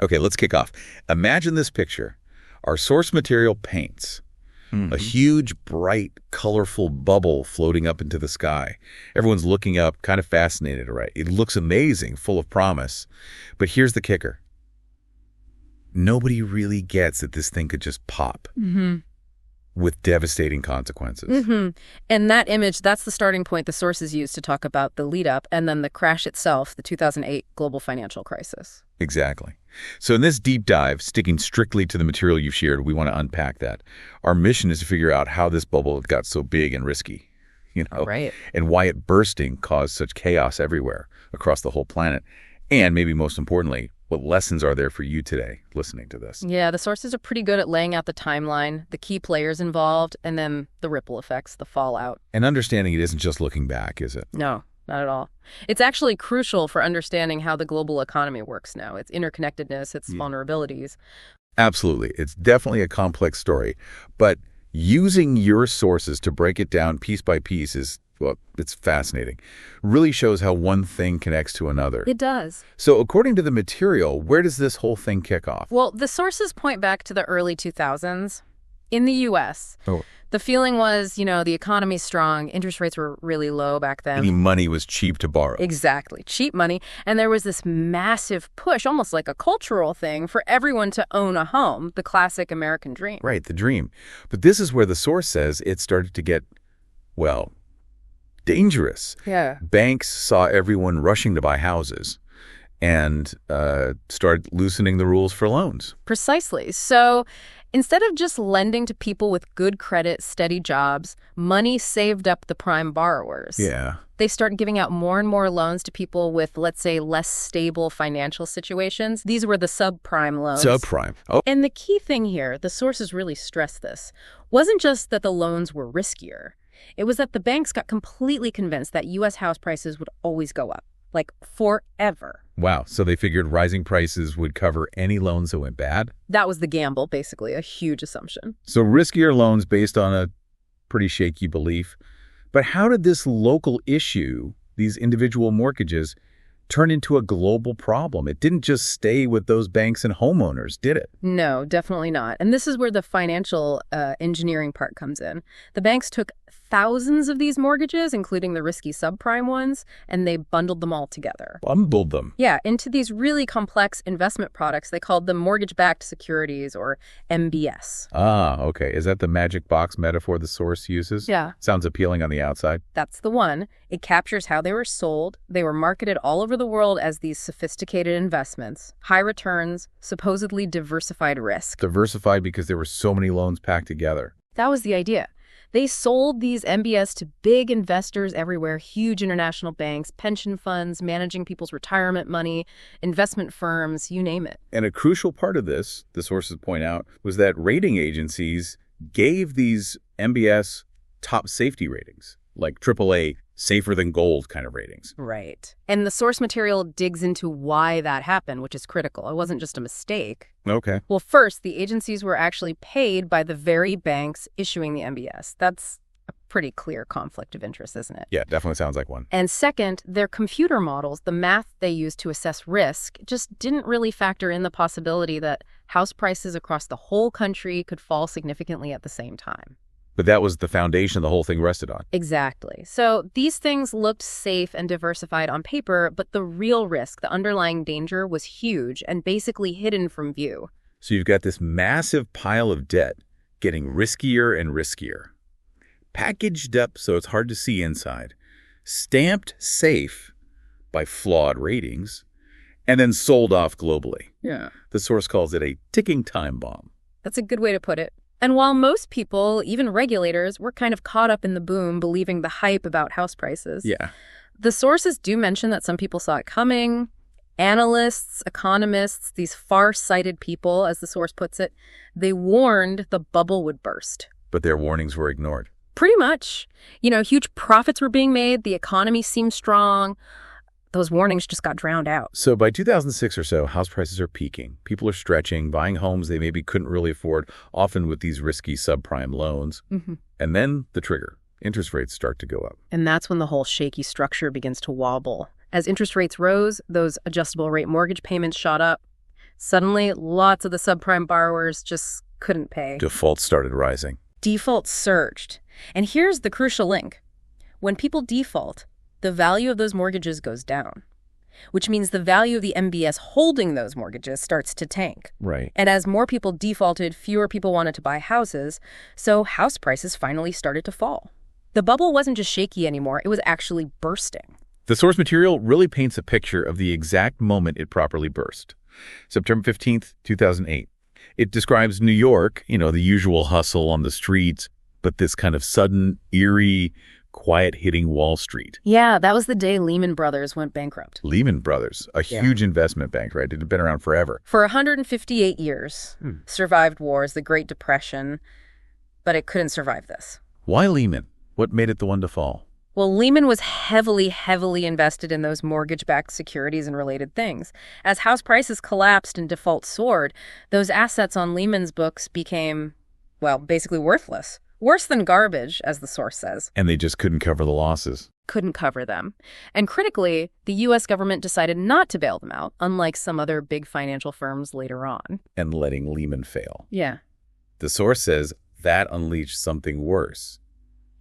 Okay, let's kick off. Imagine this picture. Our source material paints. A huge, bright, colorful bubble floating up into the sky. Everyone's looking up, kind of fascinated, right? It looks amazing, full of promise. But here's the kicker. Nobody really gets that this thing could just pop with devastating consequences. And that image, that's the starting point the sources use to talk about the lead up and then the crash itself, the 2008 global financial crisis. Exactly. So in this deep dive, sticking strictly to the material you've shared, we want to unpack that. Our mission is to figure out how this bubble got so big and risky, Right. and why it bursting caused such chaos everywhere across the whole planet. And maybe most importantly, what lessons are there for you today listening to this? Yeah, the sources are pretty good at laying out the timeline, the key players involved, and then the ripple effects, the fallout. And understanding it isn't just looking back, is it? No, not at all. It's actually crucial for understanding how the global economy works now, its interconnectedness, its vulnerabilities. Absolutely. It's definitely a complex story. But using your sources to break it down piece by piece is, well, it's fascinating. Really shows how one thing connects to another. It does. So according to the material, where does this whole thing kick off? Well, the sources point back to the early 2000s. In the U.S., the feeling was, the economy's strong, interest rates were really low back then. Any money was cheap to borrow. Exactly. Cheap money. And there was this massive push, almost like a cultural thing, for everyone to own a home, the classic American dream. Right, the dream. But this is where the source says it started to get, well, dangerous. Yeah. Banks saw everyone rushing to buy houses and started loosening the rules for loans. Precisely. So instead of just lending to people with good credit, steady jobs, money saved up the prime borrowers. Yeah. They started giving out more and more loans to people with, let's say, less stable financial situations. These were the subprime loans. Subprime. Oh. And the key thing here, the sources really stress this, wasn't just that the loans were riskier. It was that the banks got completely convinced that U.S. house prices would always go up, like forever. Wow. So they figured rising prices would cover any loans that went bad? That was the gamble, basically, a huge assumption. So riskier loans based on a pretty shaky belief. But how did this local issue, these individual mortgages, turn into a global problem? It didn't just stay with those banks and homeowners, did it? No, definitely not. And this is where the financial engineering part comes in. The banks took thousands of these mortgages, including the risky subprime ones, and they bundled them all together. Bundled them? Yeah, into these really complex investment products. They called them mortgage-backed securities, or MBS. Ah, okay. Is that the magic box metaphor the source uses? Yeah. Sounds appealing on the outside. That's the one. It captures how they were sold. They were marketed all over the world as these sophisticated investments, high returns, supposedly diversified risk. Diversified because there were so many loans packed together. That was the idea. They sold these MBS to big investors everywhere, huge international banks, pension funds, managing people's retirement money, investment firms, you name it. And a crucial part of this, the sources point out, was that rating agencies gave these MBS top safety ratings, like AAA, safer than gold kind of ratings. Right. And the source material digs into why that happened, which is critical. It wasn't just a mistake. Okay. Well, first, the agencies were actually paid by the very banks issuing the MBS. That's a pretty clear conflict of interest, isn't it? Yeah, definitely sounds like one. And second, their computer models, the math they used to assess risk, just didn't really factor in the possibility that house prices across the whole country could fall significantly at the same time. But that was the foundation the whole thing rested on. Exactly. So these things looked safe and diversified on paper, but the real risk, the underlying danger, was huge and basically hidden from view. So you've got this massive pile of debt getting riskier and riskier. Packaged up so it's hard to see inside. Stamped safe by flawed ratings. And then sold off globally. Yeah. The source calls it a ticking time bomb. That's a good way to put it. And while most people, even regulators, were kind of caught up in the boom, believing the hype about house prices, Yeah. the sources do mention that some people saw it coming. Analysts, economists, these far-sighted people, as the source puts it, they warned the bubble would burst. But their warnings were ignored. Pretty much. Huge profits were being made. The economy seemed strong. Those warnings just got drowned out. So by 2006 or so, house prices are peaking. People are stretching, buying homes they maybe couldn't really afford, often with these risky subprime loans. Mm-hmm. And then the trigger. Interest rates start to go up. And that's when the whole shaky structure begins to wobble. As interest rates rose, those adjustable rate mortgage payments shot up. Suddenly, lots of the subprime borrowers just couldn't pay. Defaults started rising. Defaults surged. And here's the crucial link. When people default, the value of those mortgages goes down, which means the value of the MBS holding those mortgages starts to tank. Right. And as more people defaulted, fewer people wanted to buy houses, so house prices finally started to fall. The bubble wasn't just shaky anymore, it was actually bursting. The source material really paints a picture of the exact moment it properly burst. September 15th, 2008. It describes New York, the usual hustle on the streets, but this kind of sudden, eerie, quiet hitting Wall Street. Yeah, that was the day Lehman Brothers went bankrupt. Lehman Brothers, a huge investment bank, right? It had been around forever. For 158 years, survived wars, the Great Depression, but it couldn't survive this. Why Lehman? What made it the one to fall? Well, Lehman was heavily invested in those mortgage-backed securities and related things. As house prices collapsed and default soared, those assets on Lehman's books became, well, basically worthless. Worse than garbage, as the source says. And they just couldn't cover the losses. Couldn't cover them. And critically, the U.S. government decided not to bail them out, unlike some other big financial firms later on. And letting Lehman fail. Yeah. The source says that unleashed something worse.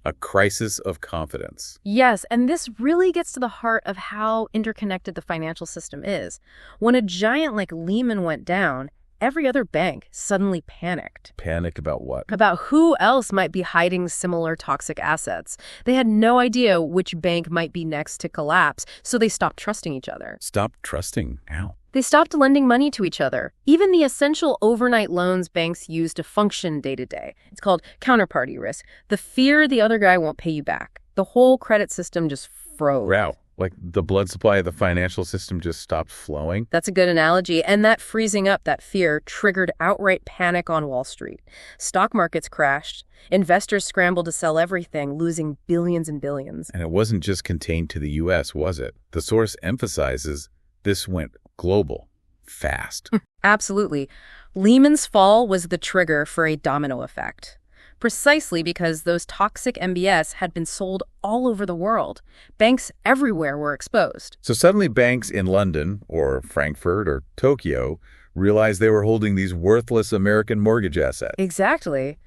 A crisis of confidence. Yes, and this really gets to the heart of how interconnected the financial system is. When a giant like Lehman went down, every other bank suddenly panicked. Panicked about what? About who else might be hiding similar toxic assets. They had no idea which bank might be next to collapse, so they stopped trusting each other. Stopped trusting? How? They stopped lending money to each other. Even the essential overnight loans banks use to function day to day. It's called counterparty risk. The fear the other guy won't pay you back. The whole credit system just froze. Wow. Like the blood supply of the financial system just stopped flowing? That's a good analogy. And that freezing up, that fear, triggered outright panic on Wall Street. Stock markets crashed. Investors scrambled to sell everything, losing billions and billions. And it wasn't just contained to the U.S., was it? The source emphasizes this went global, fast. Absolutely. Lehman's fall was the trigger for a domino effect. Precisely because those toxic MBS had been sold all over the world. Banks everywhere were exposed. So suddenly banks in London or Frankfurt or Tokyo realized they were holding these worthless American mortgage assets. Exactly.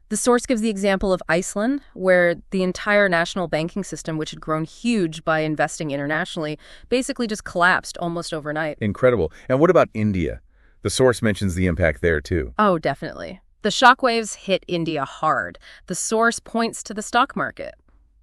The source gives the example of Iceland, where the entire national banking system, which had grown huge by investing internationally, basically just collapsed almost overnight. Incredible. And what about India? The source mentions the impact there, too. Oh, definitely. The shockwaves hit India hard. The source points to the stock market,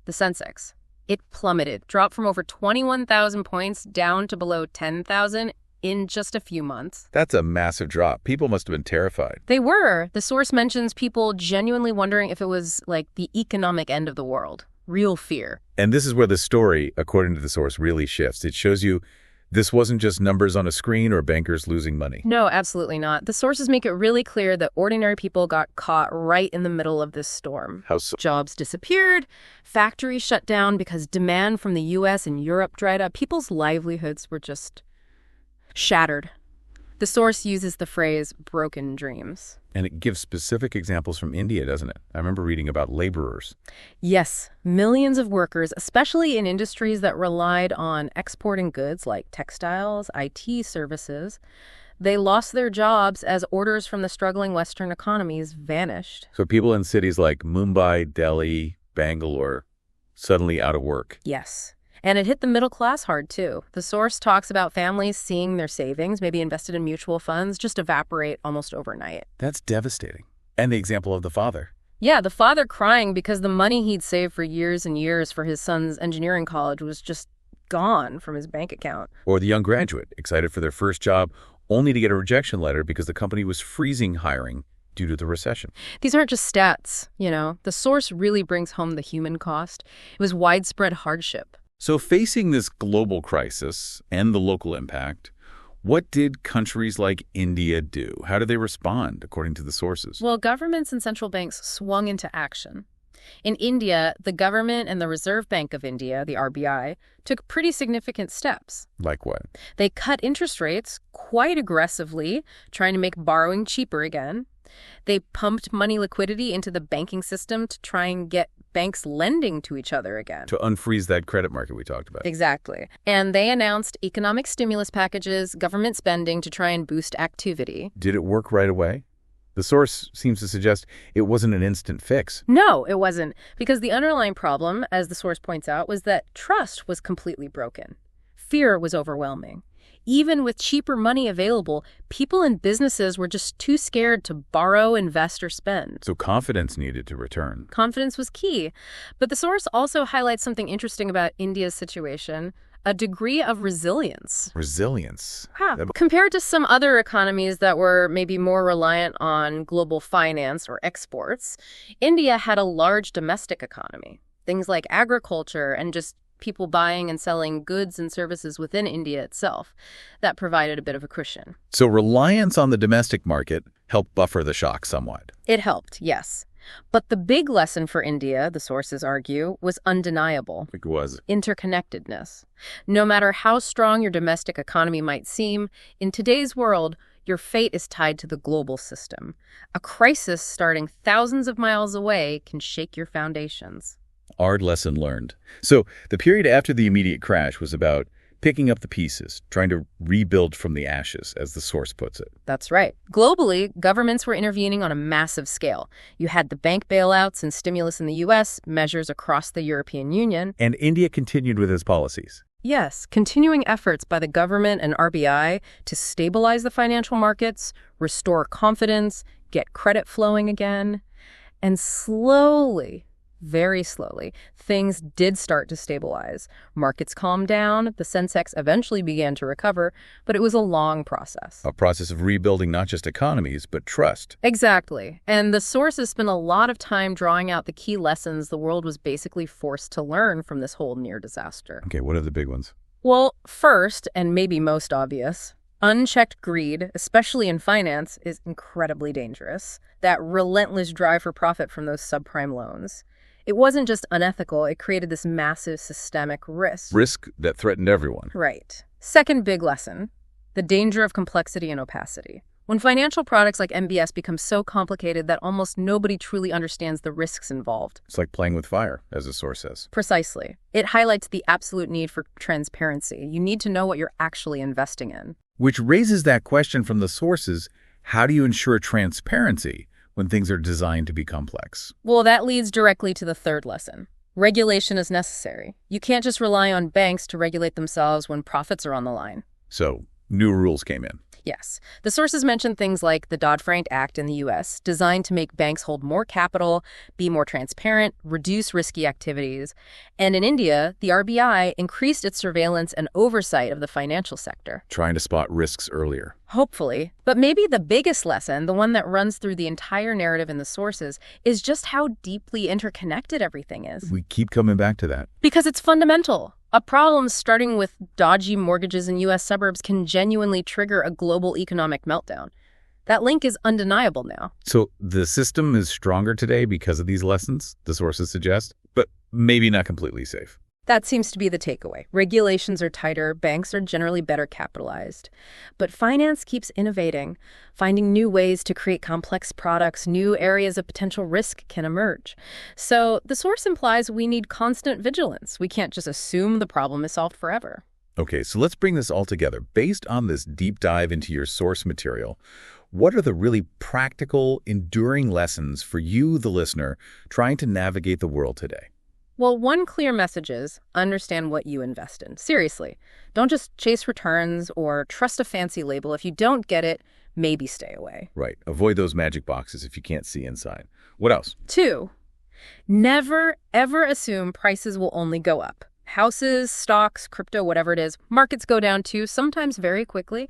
the Sensex. It plummeted, dropped from over 21,000 points down to below 10,000 in just a few months. That's a massive drop. People must have been terrified. They were. The source mentions people genuinely wondering if it was like the economic end of the world. Real fear. And this is where the story, according to the source, really shifts. It shows you this wasn't just numbers on a screen or bankers losing money. No, absolutely not. The sources make it really clear that ordinary people got caught right in the middle of this storm. How so? Jobs disappeared, factories shut down because demand from the U.S. and Europe dried up. People's livelihoods were just shattered. The source uses the phrase broken dreams. And it gives specific examples from India, doesn't it? I remember reading about laborers. Yes, millions of workers, especially in industries that relied on exporting goods like textiles, IT services, they lost their jobs as orders from the struggling Western economies vanished. So people in cities like Mumbai, Delhi, Bangalore, suddenly out of work. Yes. And it hit the middle class hard, too. The source talks about families seeing their savings, maybe invested in mutual funds, just evaporate almost overnight. That's devastating. And the example of the father. Yeah, the father crying because the money he'd saved for years and years for his son's engineering college was just gone from his bank account. Or the young graduate, excited for their first job, only to get a rejection letter because the company was freezing hiring due to the recession. These aren't just stats, you know. The source really brings home the human cost. It was widespread hardship. So facing this global crisis and the local impact, what did countries like India do? How did they respond, according to the sources? Well, governments and central banks swung into action. In India, the government and the Reserve Bank of India, the RBI, took pretty significant steps. Like what? They cut interest rates quite aggressively, trying to make borrowing cheaper again. They pumped money liquidity into the banking system to try and get banks lending to each other again. To unfreeze that credit market we talked about. Exactly. And they announced economic stimulus packages, government spending to try and boost activity. Did it work right away? The source seems to suggest it wasn't an instant fix. No, it wasn't. Because the underlying problem, as the source points out, was that trust was completely broken. Fear was overwhelming. Even with cheaper money available, people and businesses were just too scared to borrow, invest, or spend. So confidence needed to return. Confidence was key. But the source also highlights something interesting about India's situation, a degree of resilience. Resilience. Compared to some other economies that were maybe more reliant on global finance or exports, India had a large domestic economy. Things like agriculture and just people buying and selling goods and services within India itself. That provided a bit of a cushion. So reliance on the domestic market helped buffer the shock somewhat. It helped, yes. But the big lesson for India, the sources argue, was undeniable. It was. Interconnectedness. No matter how strong your domestic economy might seem, in today's world, your fate is tied to the global system. A crisis starting thousands of miles away can shake your foundations. Hard lesson learned. So the period after the immediate crash was about picking up the pieces, trying to rebuild from the ashes, as the source puts it. That's right. Globally, governments were intervening on a massive scale. You had the bank bailouts and stimulus in the U.S., measures across the European Union. And India continued with its policies. Yes, continuing efforts by the government and RBI to stabilize the financial markets, restore confidence, get credit flowing again. And slowly, very slowly, things did start to stabilize. Markets calmed down, the Sensex eventually began to recover, but it was a long process. A process of rebuilding not just economies, but trust. Exactly. And the sources spent a lot of time drawing out the key lessons the world was basically forced to learn from this whole near disaster. Okay, what are the big ones? Well, first, and maybe most obvious, unchecked greed, especially in finance, is incredibly dangerous. That relentless drive for profit from those subprime loans. It wasn't just unethical, it created this massive systemic risk. Risk that threatened everyone. Right. Second big lesson, the danger of complexity and opacity. When financial products like MBS become so complicated that almost nobody truly understands the risks involved. It's like playing with fire, as the source says. Precisely. It highlights the absolute need for transparency. You need to know what you're actually investing in. Which raises that question from the sources, how do you ensure transparency when things are designed to be complex? Well, that leads directly to the third lesson. Regulation is necessary. You can't just rely on banks to regulate themselves when profits are on the line. So, new rules came in. Yes. The sources mentioned things like the Dodd-Frank Act in the U.S., designed to make banks hold more capital, be more transparent, reduce risky activities. And in India, the RBI increased its surveillance and oversight of the financial sector. Trying to spot risks earlier. Hopefully. But maybe the biggest lesson, the one that runs through the entire narrative in the sources, is just how deeply interconnected everything is. We keep coming back to that. Because it's fundamental. A problem starting with dodgy mortgages in U.S. suburbs can genuinely trigger a global economic meltdown. That link is undeniable now. So the system is stronger today because of these lessons, the sources suggest, but maybe not completely safe. That seems to be the takeaway. Regulations are tighter, banks are generally better capitalized. But finance keeps innovating, finding new ways to create complex products, new areas of potential risk can emerge. So the source implies we need constant vigilance. We can't just assume the problem is solved forever. Okay, so let's bring this all together. Based on this deep dive into your source material, what are the really practical, enduring lessons for you, the listener, trying to navigate the world today? Well, one clear message is understand what you invest in. Seriously, don't just chase returns or trust a fancy label. If you don't get it, maybe stay away. Right. Avoid those magic boxes if you can't see inside. What else? 2, never, ever assume prices will only go up. Houses, stocks, crypto, whatever it is, markets go down too, sometimes very quickly.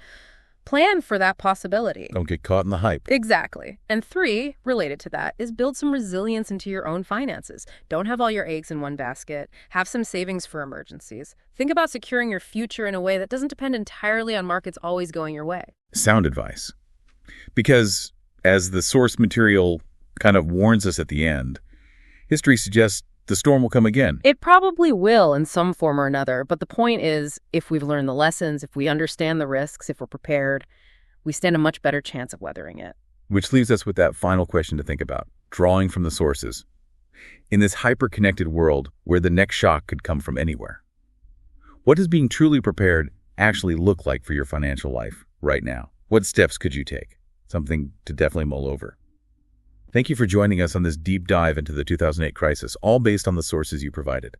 Plan for that possibility. Don't get caught in the hype. Exactly. And 3, related to that, is build some resilience into your own finances. Don't have all your eggs in one basket. Have some savings for emergencies. Think about securing your future in a way that doesn't depend entirely on markets always going your way. Sound advice. Because, as the source material kind of warns us at the end, history suggests the storm will come again. It probably will in some form or another, but the point is, if we've learned the lessons, if we understand the risks, if we're prepared, we stand a much better chance of weathering it. Which leaves us with that final question to think about, drawing from the sources. in this hyper-connected world where the next shock could come from anywhere? What does being truly prepared actually look like for your financial life right now? What steps could you take? Something to definitely mull over. Thank you for joining us on this deep dive into the 2008 crisis, all based on the sources you provided.